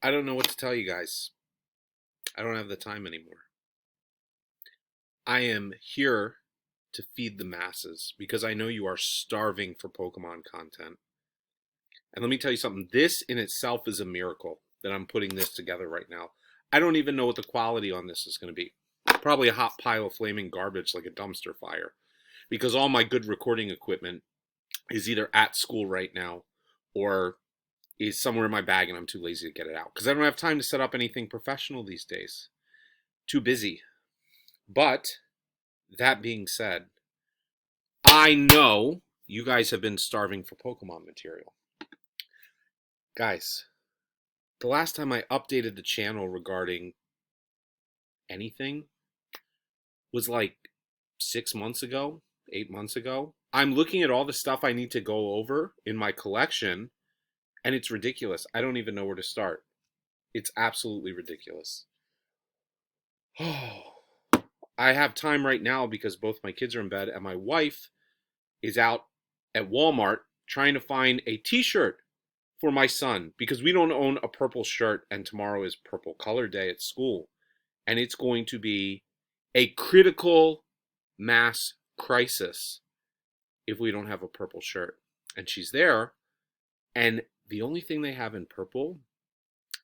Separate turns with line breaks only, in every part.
I don't know what to tell you guys. I don't have the time anymore. I am here to feed the masses because I know you are starving for Pokemon content. And let me tell you something, this in itself is a miracle that I'm putting this together right now. I don't even know what the quality on this is going to be. Probably a hot pile of flaming garbage like a dumpster fire because all my good recording equipment is either at school right now or is somewhere in my bag and I'm too lazy to get it out because I don't have time to set up anything professional these days. Too busy. But that being said, I know you guys have been starving for Pokemon material. Guys, the last time I updated the channel regarding anything was like 6 months ago, 8 months ago. I'm looking at all the stuff I need to go over in my collection, and it's ridiculous. I don't even know where to start. It's absolutely ridiculous. Oh, I have time right now because both my kids are in bed and my wife is out at Walmart trying to find a t-shirt for my son because we don't own a purple shirt and tomorrow is purple color day at school and it's going to be a critical mass crisis if we don't have a purple shirt. And she's there, and the only thing they have in purple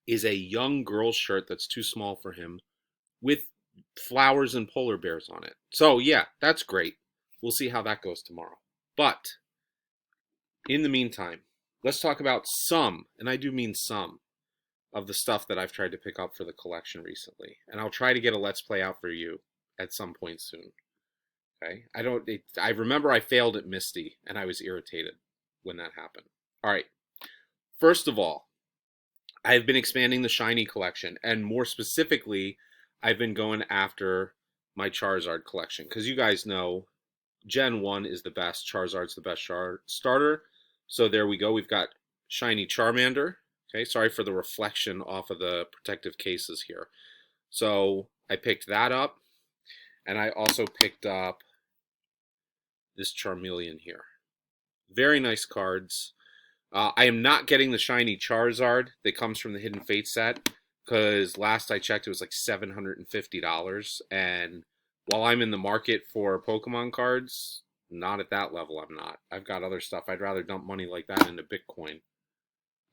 is a young girl's shirt that's too small for him with flowers and polar bears on it. So yeah, that's great. We'll see how that goes tomorrow. But in the meantime, let's talk about some, and I do mean some, of the stuff that I've tried to pick up for the collection recently. And I'll try to get a Let's Play out for you at some point soon. Okay? I remember I failed at Misty, and I was irritated when that happened. All right. First of all, I've been expanding the Shiny collection, and more specifically, I've been going after my Charizard collection. Because you guys know, Gen 1 is the best. Charizard's the best starter. So there we go. We've got Shiny Charmander. Okay, sorry for the reflection off of the protective cases here. So I picked that up. And I also picked up this Charmeleon here. Very nice cards. I am not getting the Shiny Charizard that comes from the Hidden Fate set because last I checked it was like $750. And while I'm in the market for Pokemon cards, not at that level I'm not. I've got other stuff. I'd rather dump money like that into Bitcoin.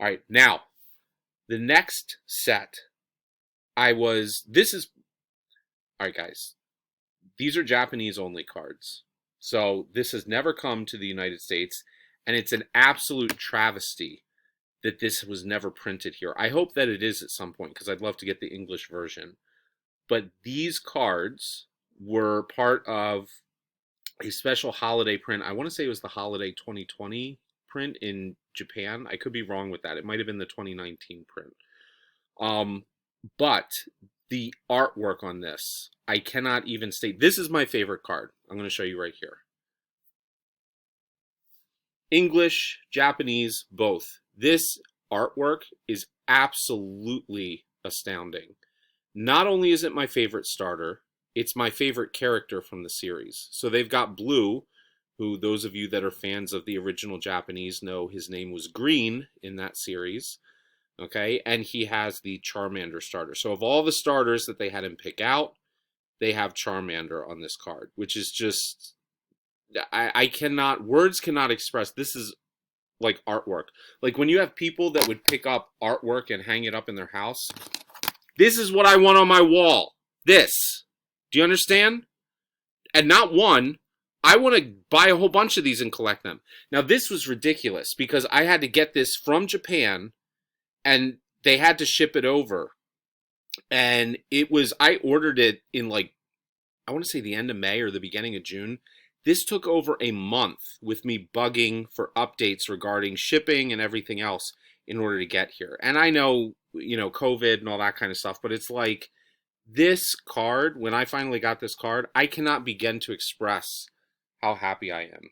All right, now, the next set all right, guys, these are Japanese only cards. So this has never come to the United States, and it's an absolute travesty that this was never printed here. I hope that it is at some point because I'd love to get the English version. But these cards were part of a special holiday print. I want to say it was the holiday 2020 print in Japan. I could be wrong with that. It might have been the 2019 print. But the artwork on this, I cannot even state. This is my favorite card. I'm going to show you right here. English, Japanese, both. This artwork is absolutely astounding. Not only is it my favorite starter, it's my favorite character from the series. So they've got Blue, who those of you that are fans of the original Japanese know his name was Green in that series. Okay, and he has the Charmander starter. So of all the starters that they had him pick out, they have Charmander on this card, which is just I cannot, words cannot express. This is like artwork. Like when you have people that would pick up artwork and hang it up in their house, this is what I want on my wall. This. Do you understand? And not one. I want to buy a whole bunch of these and collect them. Now this was ridiculous because I had to get this from Japan and they had to ship it over. And I ordered it in like, I want to say the end of May or the beginning of June. This took over a month with me bugging for updates regarding shipping and everything else in order to get here. And I know, COVID and all that kind of stuff, but it's like this card, when I finally got this card, I cannot begin to express how happy I am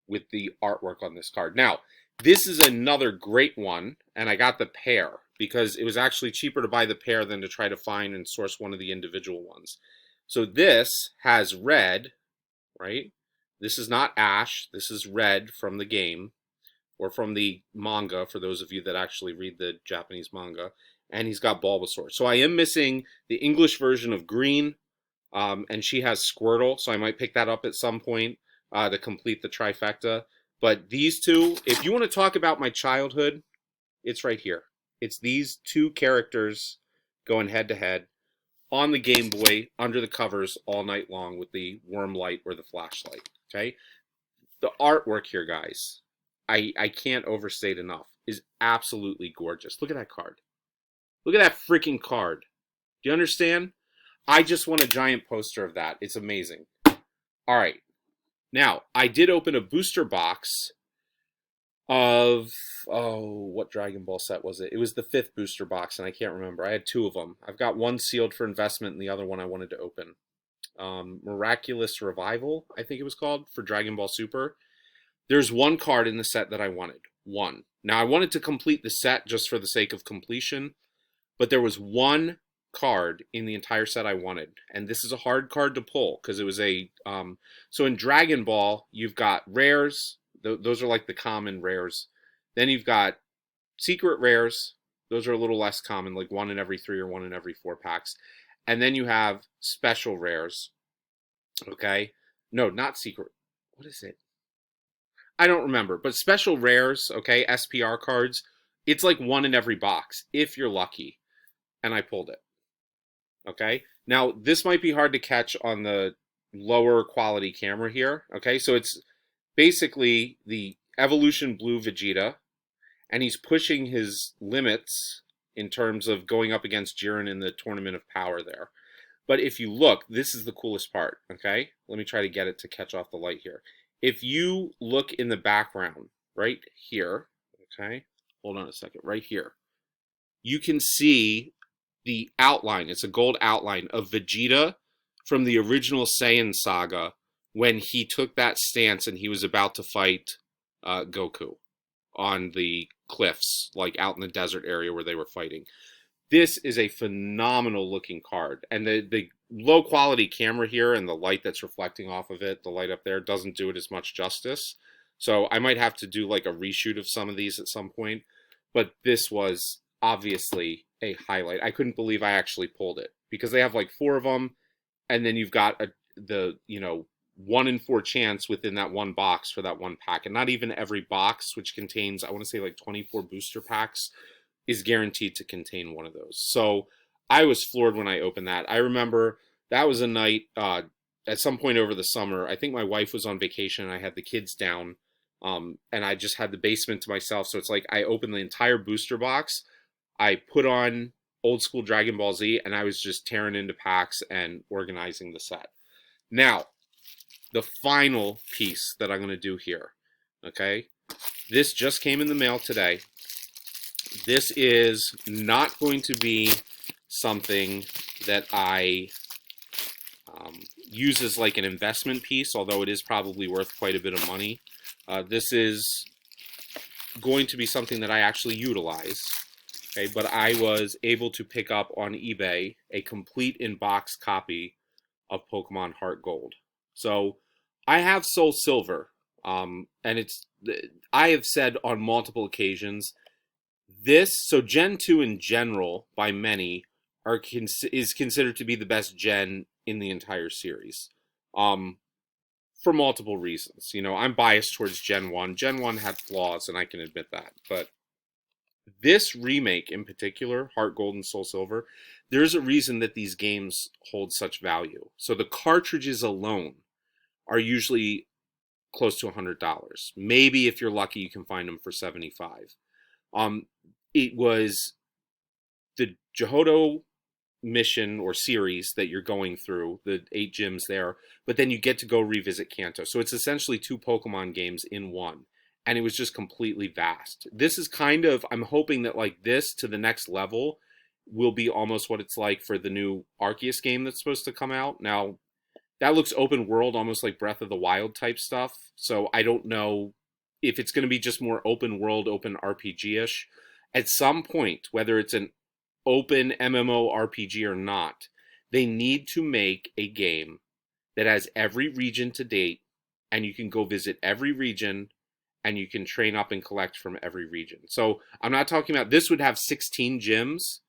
with the artwork on this card. Now, this is another great one, and I got the pair because it was actually cheaper to buy the pair than to try to find and source one of the individual ones. So this has red, right? This is not Ash. This is red from the game or from the manga, for those of you that actually read the Japanese manga. and he's got Bulbasaur. So I am missing the English version of Green, and she has Squirtle, so I might pick that up at some point to complete the trifecta. But these two, if you want to talk about my childhood, it's right here. It's these two characters going head to head on the Game Boy under the covers all night long with the worm light or the flashlight. Okay, the artwork here, guys, I can't overstate enough, is absolutely gorgeous. Look at that card. Look at that freaking card. Do you understand? I just want a giant poster of that. It's amazing. All right. Now, I did open a booster box of, what Dragon Ball set was it? It was the 5th booster box, and I can't remember. I had 2 of them. I've got one sealed for investment, and the other one I wanted to open. Miraculous Revival, I think it was called, for Dragon Ball Super. There's one card in the set that I wanted. One. Now, I wanted to complete the set just for the sake of completion, but there was one card in the entire set I wanted, and this is a hard card to pull because it was a so in Dragon Ball you've got rares, those are like the common rares, then you've got secret rares, those are a little less common, like 1 in every 3 or 1 in every 4 packs, and then you have special rares. Okay, no, not secret, what is it, I don't remember, but special rares, okay, SPR cards, it's like 1 in every box if you're lucky, and I pulled it. Okay, now this might be hard to catch on the lower quality camera here. Okay, so it's basically the Evolution Blue Vegeta, and he's pushing his limits in terms of going up against Jiren in the Tournament of Power there. But if you look, this is the coolest part. Okay, let me try to get it to catch off the light here. If you look in the background right here, okay, hold on a second, right here, you can see the outline. It's a gold outline of Vegeta from the original Saiyan saga when he took that stance and he was about to fight Goku on the cliffs, like out in the desert area where they were fighting. This is a phenomenal looking card, and the low quality camera here and the light that's reflecting off of it, the light up there, doesn't do it as much justice. So I might have to do like a reshoot of some of these at some point, but this was obviously a highlight. I couldn't believe I actually pulled it because they have like 4 of them, and then you've got the 1 in 4 chance within that one box for that one pack, and not even every box, which contains, I want to say, like 24 booster packs, is guaranteed to contain one of those. So I was floored when I opened that. I remember that was a night at some point over the summer. I think my wife was on vacation and I had the kids down, and I just had the basement to myself. So it's like I opened the entire booster box. I put on old school Dragon Ball Z, and I was just tearing into packs and organizing the set. Now, the final piece that I'm going to do here, okay? This just came in the mail today. This is not going to be something that I use as like an investment piece, although it is probably worth quite a bit of money. This is going to be something that I actually utilize. Okay, but I was able to pick up on eBay a complete in-box copy of Pokemon Heart Gold. So I have Soul Silver, and I have said on multiple occasions, so Gen 2 in general, by many, is considered to be the best gen in the entire series. For multiple reasons. I'm biased towards Gen 1. Gen 1 had flaws, and I can admit that, but this remake in particular, Heart Gold and Soul Silver, there's a reason that these games hold such value. So the cartridges alone are usually close to $100. Maybe if you're lucky, you can find them for $75. It was the Johto mission or series that you're going through, the 8 gyms there, but then you get to go revisit Kanto. So it's essentially 2 Pokemon games in one. And it was just completely vast. This is kind of, I'm hoping that like this to the next level will be almost what it's like for the new Arceus game that's supposed to come out. Now, that looks open world, almost like Breath of the Wild type stuff. So I don't know if it's going to be just more open world, open RPG-ish. At some point, whether it's an open MMO RPG or not, they need to make a game that has every region to date, and you can go visit every region, and you can train up and collect from every region. So I'm not talking about, this would have 16 gyms,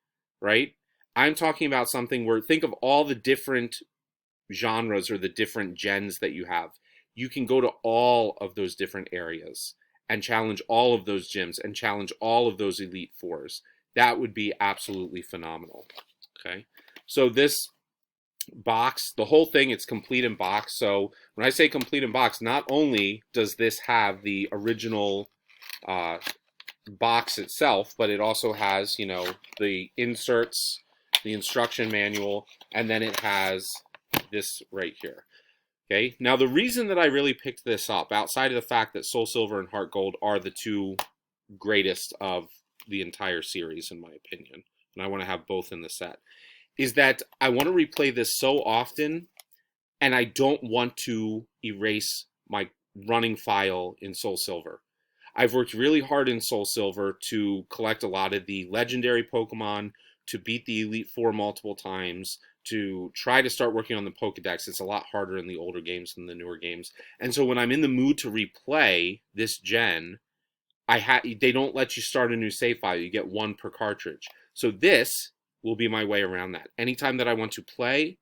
right? I'm talking about something where think of all the different genres or the different gens that you have. You can go to all of those different areas and challenge all of those gyms and challenge all of those elite fours. That would be absolutely phenomenal. Okay. So this box, the whole thing, it's complete in box. So when I say complete in box, not only does this have the original uh, box itself, but it also has, you know, the inserts, the instruction manual, and then it has this right here. Okay, now the reason that I really picked this up, outside of the fact that Soul Silver and Heart Gold are the two greatest of the entire series, in my opinion, and I want to have both in the set, is that I want to replay this so often, and I don't want to erase my running file in Soul Silver. I've worked really hard in Soul Silver to collect a lot of the legendary Pokemon, to beat the Elite Four multiple times, to try to start working on the Pokedex. It's a lot harder in the older games than the newer games. And so when I'm in the mood to replay this gen, they don't let you start a new save file. You get one per cartridge. So this will be my way around that. Anytime that I want to play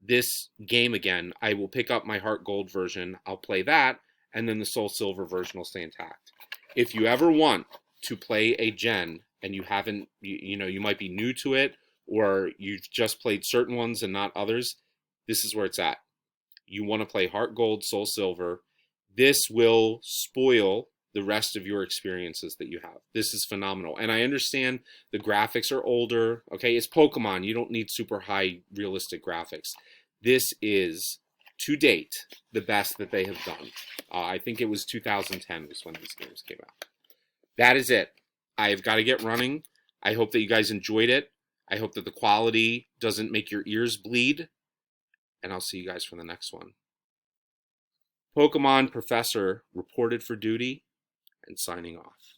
this game again, I will pick up my Heart Gold version, I'll play that, and then the Soul Silver version will stay intact. If you ever want to play a gen and you haven't, you know, you might be new to it, or you've just played certain ones and not others, this is where it's at. You want to play Heart Gold, Soul Silver. This will spoil the rest of your experiences that you have. This is phenomenal. And I understand the graphics are older. Okay, it's Pokemon. You don't need super high realistic graphics. This is, to date, the best that they have done. I think it was 2010 was when these games came out. That is it. I've got to get running. I hope that you guys enjoyed it. I hope that the quality doesn't make your ears bleed. And I'll see you guys for the next one. Pokemon Professor reported for duty and signing off.